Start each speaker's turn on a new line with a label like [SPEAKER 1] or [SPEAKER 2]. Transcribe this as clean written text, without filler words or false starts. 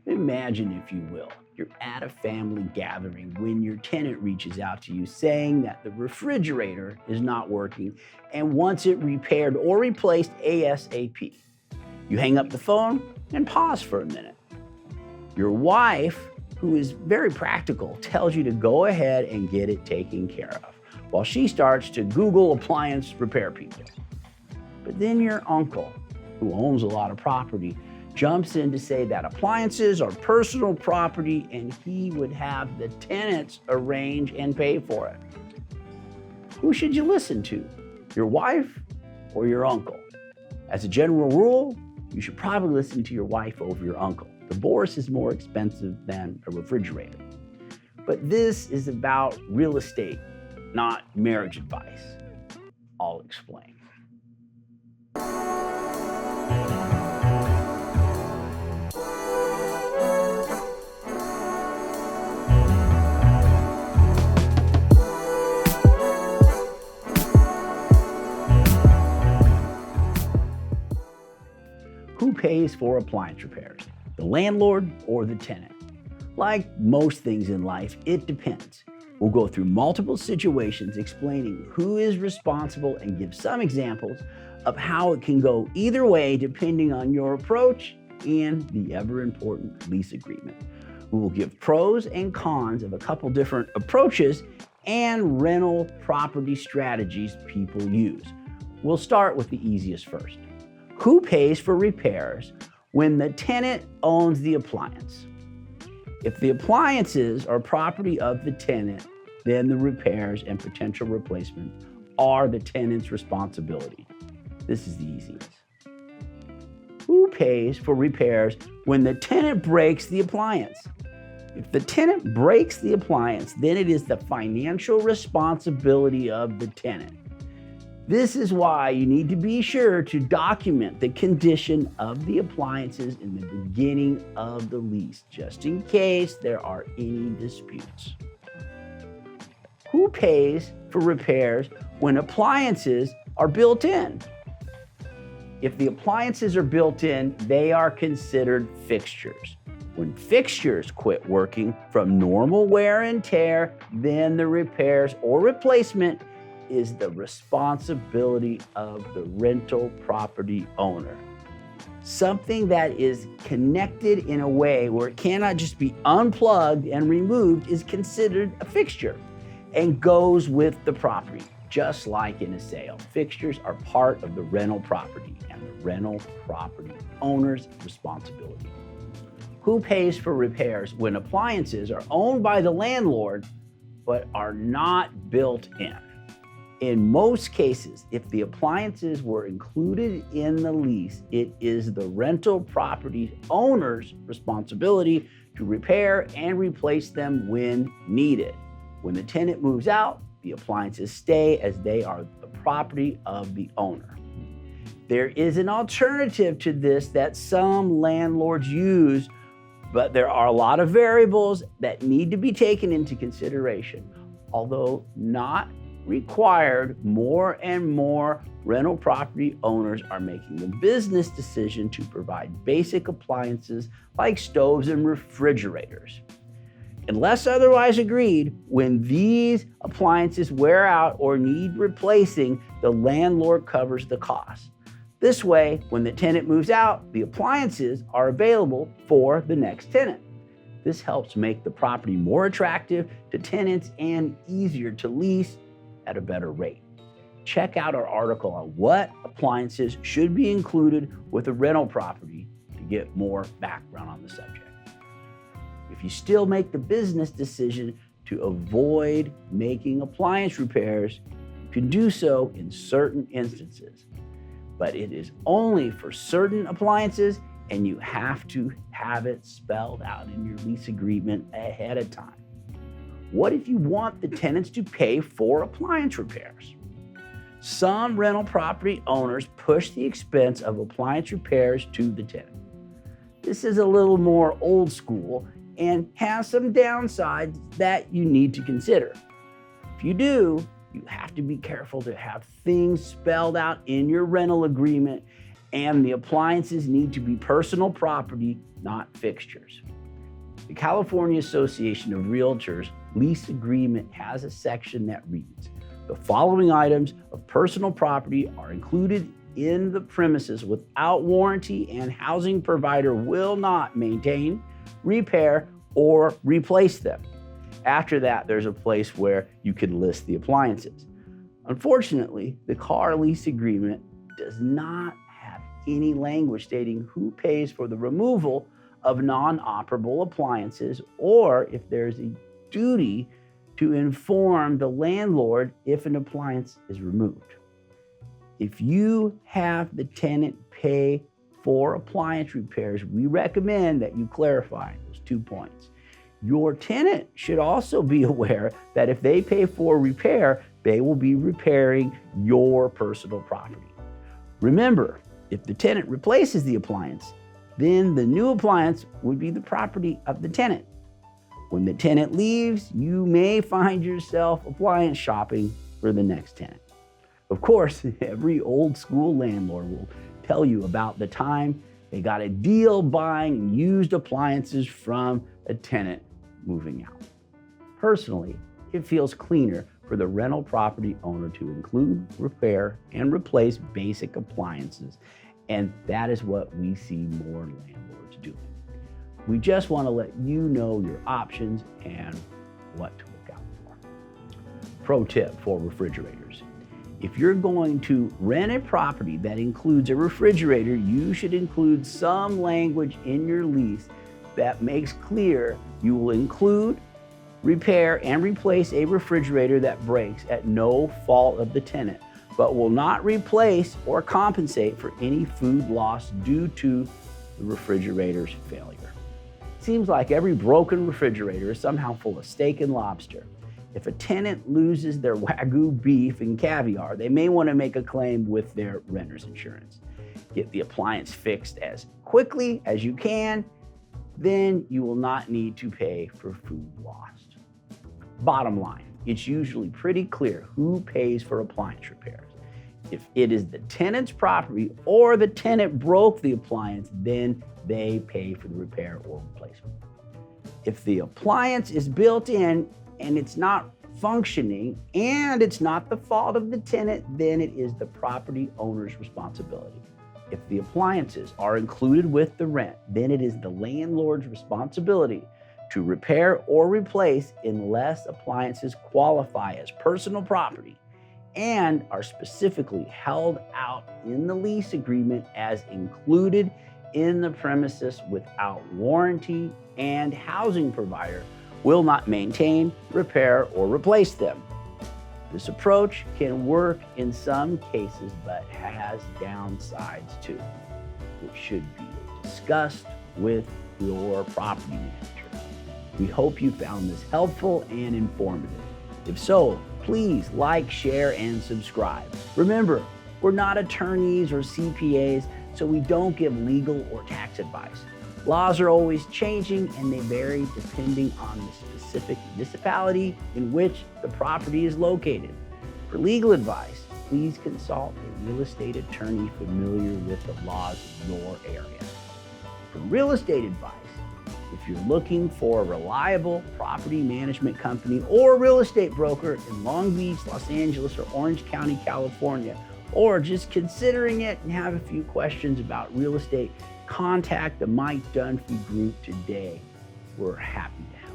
[SPEAKER 1] Imagine, if you will, you're at a family gathering when your tenant reaches out to you saying that the refrigerator is not working and wants it repaired or replaced ASAP. You hang up the phone and pause for a minute. Your wife, who is very practical, tells you to go ahead and get it taken care of, while she starts to Google appliance repair people. But then your uncle, who owns a lot of property, jumps in to say that appliances are personal property and he would have the tenants arrange and pay for it. Who should you listen to, your wife or your uncle? As a general rule, you should probably listen to your wife over your uncle. Divorce is more expensive than a refrigerator. But this is about real estate, not marriage advice. I'll explain. Who pays for appliance repairs? The landlord or the tenant? Like most things in life, it depends. We'll go through multiple situations explaining who is responsible and give some examples of how it can go either way depending on your approach and the ever-important lease agreement. We will give pros and cons of a couple different approaches and rental property strategies people use. We'll start with the easiest first. Who pays for repairs when the tenant owns the appliance? If the appliances are property of the tenant, then the repairs and potential replacement are the tenant's responsibility. This is the easiest. Who pays for repairs when the tenant breaks the appliance? If the tenant breaks the appliance, then it is the financial responsibility of the tenant. This is why you need to be sure to document the condition of the appliances in the beginning of the lease, just in case there are any disputes. Who pays for repairs when appliances are built in? If the appliances are built in, they are considered fixtures. When fixtures quit working from normal wear and tear, then the repairs or replacement is the responsibility of the rental property owner. Something that is connected in a way where it cannot just be unplugged and removed is considered a fixture and goes with the property, just like in a sale. Fixtures are part of the rental property and the rental property owner's responsibility. Who pays for repairs when appliances are owned by the landlord but are not built in? In most cases, if the appliances were included in the lease, it is the rental property owner's responsibility to repair and replace them when needed. When the tenant moves out, the appliances stay as they are the property of the owner. There is an alternative to this that some landlords use, but there are a lot of variables that need to be taken into consideration. Although not required, more and more rental property owners are making the business decision to provide basic appliances like stoves and refrigerators. Unless otherwise agreed, when these appliances wear out or need replacing, the landlord covers the cost. This way, when the tenant moves out, the appliances are available for the next tenant. This helps make the property more attractive to tenants and easier to lease at a better rate. Check out our article on what appliances should be included with a rental property to get more background on the subject. If you still make the business decision to avoid making appliance repairs, you can do so in certain instances, but it is only for certain appliances and you have to have it spelled out in your lease agreement ahead of time. What if you want the tenants to pay for appliance repairs? Some rental property owners push the expense of appliance repairs to the tenant. This is a little more old school and has some downsides that you need to consider. If you do, you have to be careful to have things spelled out in your rental agreement, and the appliances need to be personal property, not fixtures. The California Association of Realtors lease agreement has a section that reads, "The following items of personal property are included in the premises without warranty, and housing provider will not maintain, repair, or replace them." After that, there's a place where you can list the appliances. Unfortunately, the car lease agreement does not have any language stating who pays for the removal of non-operable appliances, or if there's a duty to inform the landlord if an appliance is removed. If you have the tenant pay for appliance repairs, we recommend that you clarify those 2 points. Your tenant should also be aware that if they pay for repair, they will be repairing your personal property. Remember, if the tenant replaces the appliance, then the new appliance would be the property of the tenant. When the tenant leaves, you may find yourself appliance shopping for the next tenant. Of course, every old school landlord will tell you about the time they got a deal buying used appliances from a tenant moving out. Personally, it feels cleaner for the rental property owner to include, repair, and replace basic appliances, and that is what we see more landlords doing. We just want to let you know your options and what to look out for. Pro tip for refrigerators. If you're going to rent a property that includes a refrigerator, you should include some language in your lease that makes clear you will include, repair, and replace a refrigerator that breaks at no fault of the tenant, but will not replace or compensate for any food loss due to the refrigerator's failure. It seems like every broken refrigerator is somehow full of steak and lobster. If a tenant loses their Wagyu beef and caviar, they may want to make a claim with their renter's insurance. Get the appliance fixed as quickly as you can, then you will not need to pay for food lost. Bottom line, it's usually pretty clear who pays for appliance repairs. If it is the tenant's property or the tenant broke the appliance, then they pay for the repair or replacement. If the appliance is built in and it's not functioning and it's not the fault of the tenant, then it is the property owner's responsibility. If the appliances are included with the rent, then it is the landlord's responsibility to repair or replace unless appliances qualify as personal property and are specifically held out in the lease agreement as included in the premises without warranty, and housing provider will not maintain, repair, or replace them. This approach can work in some cases but has downsides too, which should be discussed with your property manager. We hope you found this helpful and informative. If so, please like, share, and subscribe. Remember, we're not attorneys or CPAs, so we don't give legal or tax advice. Laws are always changing and they vary depending on the specific municipality in which the property is located. For legal advice, please consult a real estate attorney familiar with the laws of your area. For real estate advice, if you're looking for a reliable property management company or real estate broker in Long Beach, Los Angeles, or Orange County, California, or just considering it and have a few questions about real estate, contact the Mike Dunphy Group today. We're happy to help.